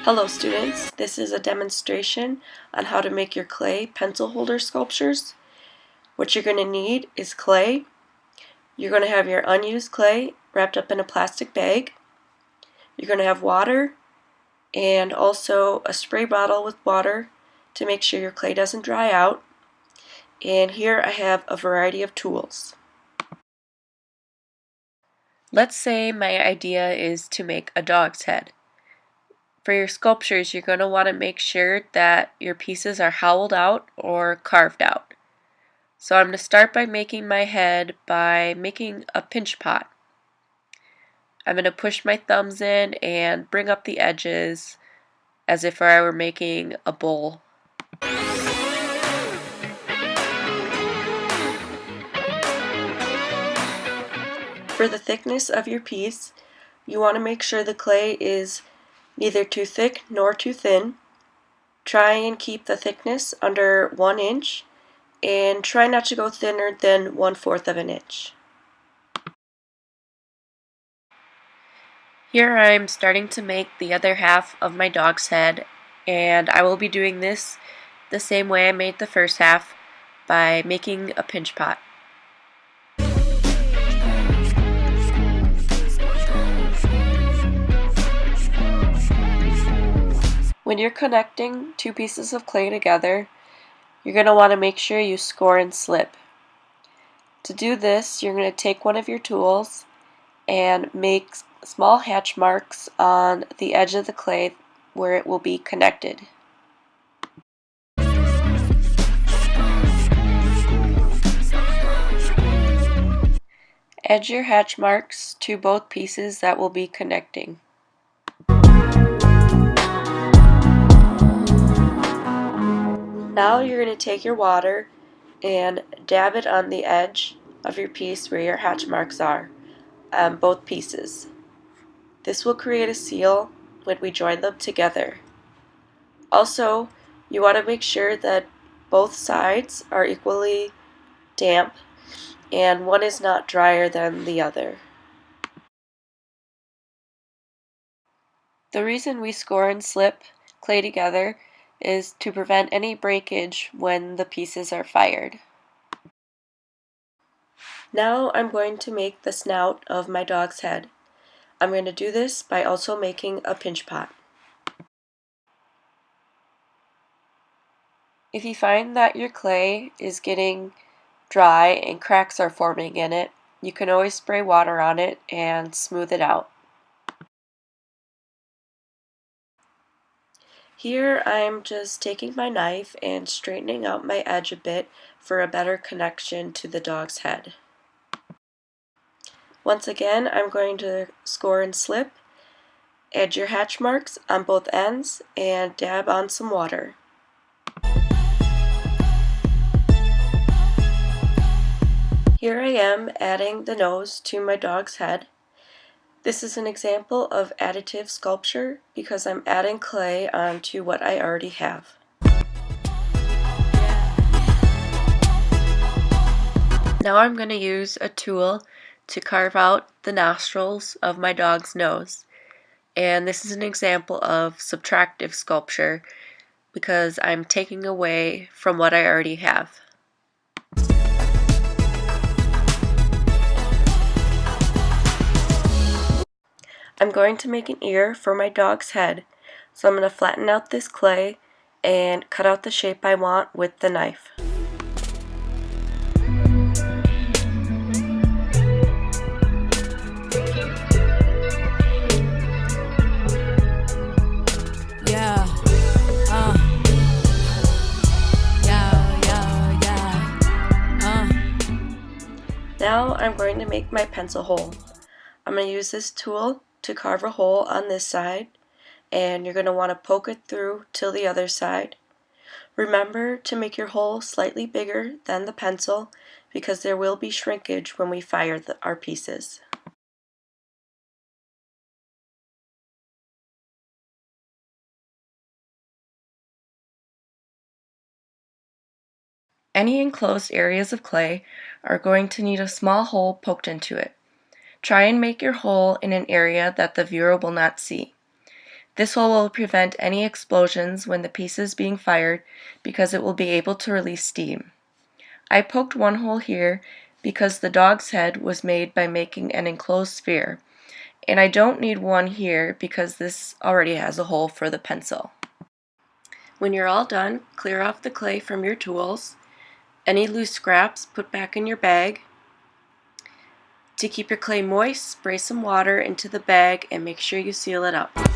Hello students, this is a demonstration on how to make your clay pencil holder sculptures. What you're going to need is clay. You're going to have your unused clay wrapped up in a plastic bag. You're going to have water and also a spray bottle with water to make sure your clay doesn't dry out. And here I have a variety of tools. Let's say my idea is to make a dog's head. For your sculptures, you're going to want to make sure that your pieces are hollowed out or carved out. So I'm going to start by making my head by making a pinch pot. I'm going to push my thumbs in and bring up the edges as if I were making a bowl. For the thickness of your piece, you want to make sure the clay is neither too thick nor too thin. Try and keep the thickness under 1 inch and try not to go thinner than 1/4 of an inch. Here I'm starting to make the other half of my dog's head, and I will be doing this the same way I made the first half by making a pinch pot. When you're connecting two pieces of clay together, you're going to want to make sure you score and slip. To do this, you're going to take one of your tools and make small hatch marks on the edge of the clay where it will be connected. Add your hatch marks to both pieces that will be connecting. Now you're going to take your water and dab it on the edge of your piece where your hatch marks are on both pieces. This will create a seal when we join them together. Also, you want to make sure that both sides are equally damp and one is not drier than the other. The reason we score and slip clay together is to prevent any breakage when the pieces are fired. Now I'm going to make the snout of my dog's head. I'm going to do this by also making a pinch pot. If you find that your clay is getting dry and cracks are forming in it, you can always spray water on it and smooth it out. Here I'm just taking my knife and straightening out my edge a bit for a better connection to the dog's head. Once again, I'm going to score and slip, add your hatch marks on both ends, and dab on some water. Here I am adding the nose to my dog's head. This is an example of additive sculpture because I'm adding clay onto what I already have. Now I'm going to use a tool to carve out the nostrils of my dog's nose. And this is an example of subtractive sculpture because I'm taking away from what I already have. I'm going to make an ear for my dog's head, so I'm going to flatten out this clay and cut out the shape I want with the knife. Now I'm going to make my pencil hole. I'm going to use this tool to carve a hole on this side, and you're going to want to poke it through till the other side. Remember to make your hole slightly bigger than the pencil because there will be shrinkage when we fire our pieces. Any enclosed areas of clay are going to need a small hole poked into it. Try and make your hole in an area that the viewer will not see. This will prevent any explosions when the piece is being fired because it will be able to release steam. I poked one hole here because the dog's head was made by making an enclosed sphere, and I don't need one here because this already has a hole for the pencil. When you're all done, clear off the clay from your tools. Any loose scraps put back in your bag. To keep your clay moist, spray some water into the bag and make sure you seal it up.